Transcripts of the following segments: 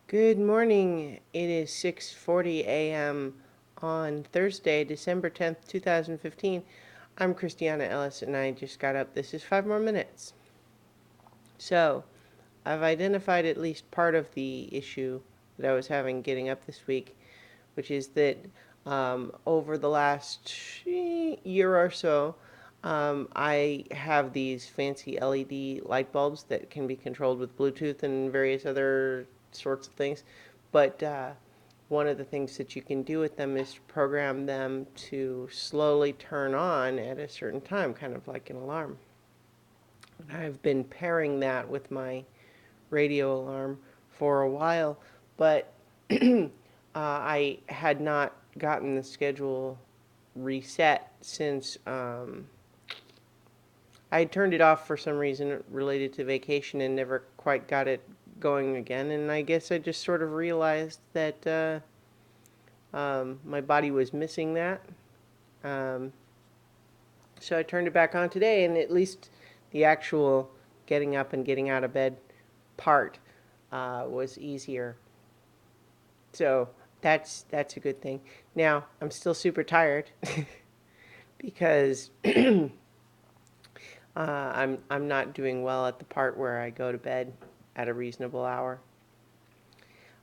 Good morning. It is 6:40 a.m. on Thursday, December 10th, 2015. I'm Christiana Ellis and I just got up. This is 5 more minutes. So, I've identified at least part of the issue that I was having getting up this week, which is that over the last year or so, I have these fancy LED light bulbs that can be controlled with Bluetooth and various other sorts of things. But one of the things that you can do with them is program them to slowly turn on at a certain time, kind of like an alarm. I've been pairing that with my radio alarm for a while, but I had not gotten the schedule reset since I had turned it off for some reason related to vacation and never quite got it going again. And I guess I just sort of realized that my body was missing that. Um, so I turned it back on today, and at least the actual getting up and getting out of bed part was easier. So that's a good thing. Now I'm still super tired because I'm not doing well at the part where I go to bed at a reasonable hour.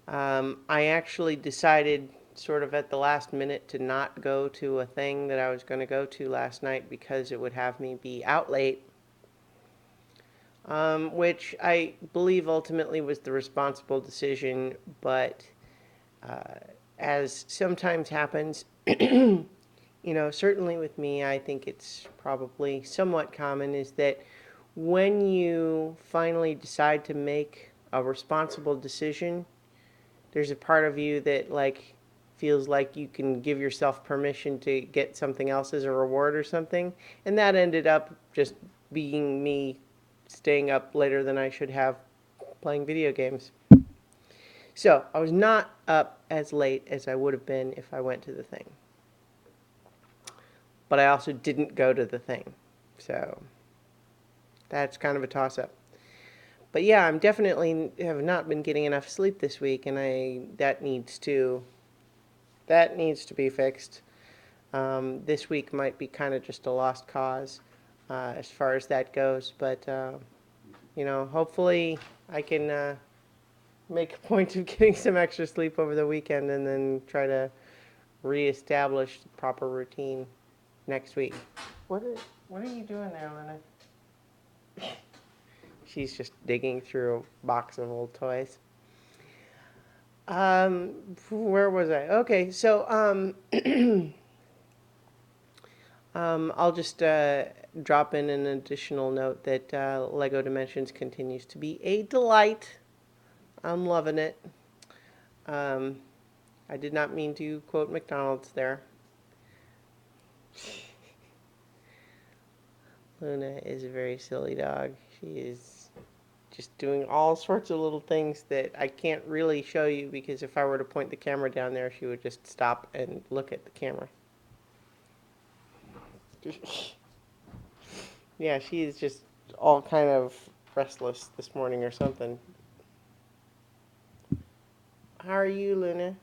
I actually decided sort of at the last minute to not go to a thing that I was going to go to last night because it would have me be out late, which I believe ultimately was the responsible decision, but uh, as sometimes happens, certainly with me, I think it's probably somewhat common is that when you finally decide to make a responsible decision, there's a part of you that feels like you can give yourself permission to get something else as a reward or something. And that ended up just being me staying up later than I should have playing video games. So I was not up as late as I would have been if I went to the thing. But I also didn't go to the thing. So that's kind of a toss up. But yeah, I'm definitely have not been getting enough sleep this week, and I that needs to be fixed. This week might be kind of just a lost cause as far as that goes, but hopefully I can make a point of getting some extra sleep over the weekend, and then try to reestablish the proper routine next week. What are you doing there, Lena? She's just digging through a box of old toys. Where was I? Okay, so I'll just drop in an additional note that Lego Dimensions continues to be a delight. I'm loving it. Um, I did not mean to quote McDonald's there. Luna is a very silly dog. She is just doing all sorts of little things that I can't really show you because if I were to point the camera down there, she would just stop and look at the camera. Yeah, she is just all kind of restless this morning or something. How are you, Luna?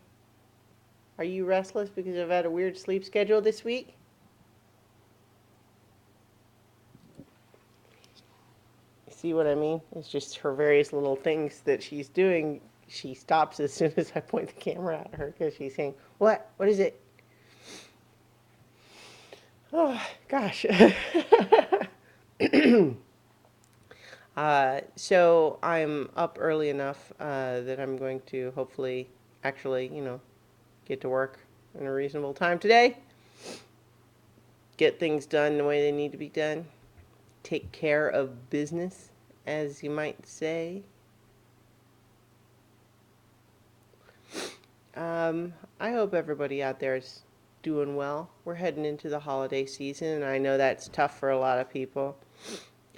Are you restless because I've had a weird sleep schedule this week? See what I mean? It's just her various little things that she's doing. She stops as soon as I point the camera at her because she's saying, "What? What is it?" Oh, gosh. So I'm up early enough that I'm going to hopefully actually, get to work in a reasonable time today. Get things done the way they need to be done. Take care of business, as you might say. I hope everybody out there is doing well. We're heading into the holiday season, and I know that's tough for a lot of people.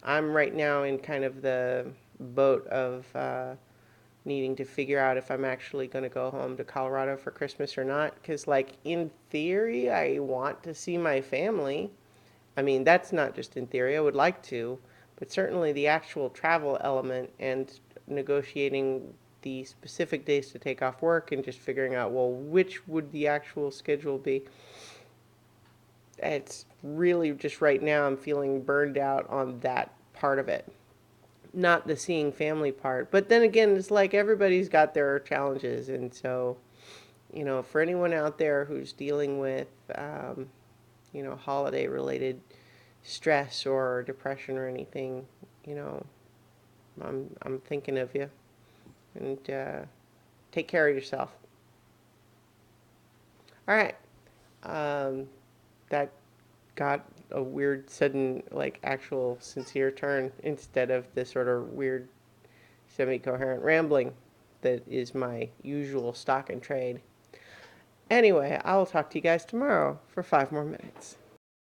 I'm right now in kind of the boat of needing to figure out if I'm actually going to go home to Colorado for Christmas or not. Because, in theory, I want to see my family. I mean, that's not just in theory, I would like to, but certainly the actual travel element and negotiating the specific days to take off work and just figuring out, well, which would the actual schedule be. It's really just right now I'm feeling burned out on that part of it, not the seeing family part. But then again, it's like everybody's got their challenges. And so, for anyone out there who's dealing with, holiday related stress or depression or anything, I'm thinking of you. And take care of yourself. All right. That got a weird, sudden, like actual sincere turn instead of the sort of weird, semi coherent rambling that is my usual stock and trade. Anyway, I will talk to you guys tomorrow for 5 more minutes.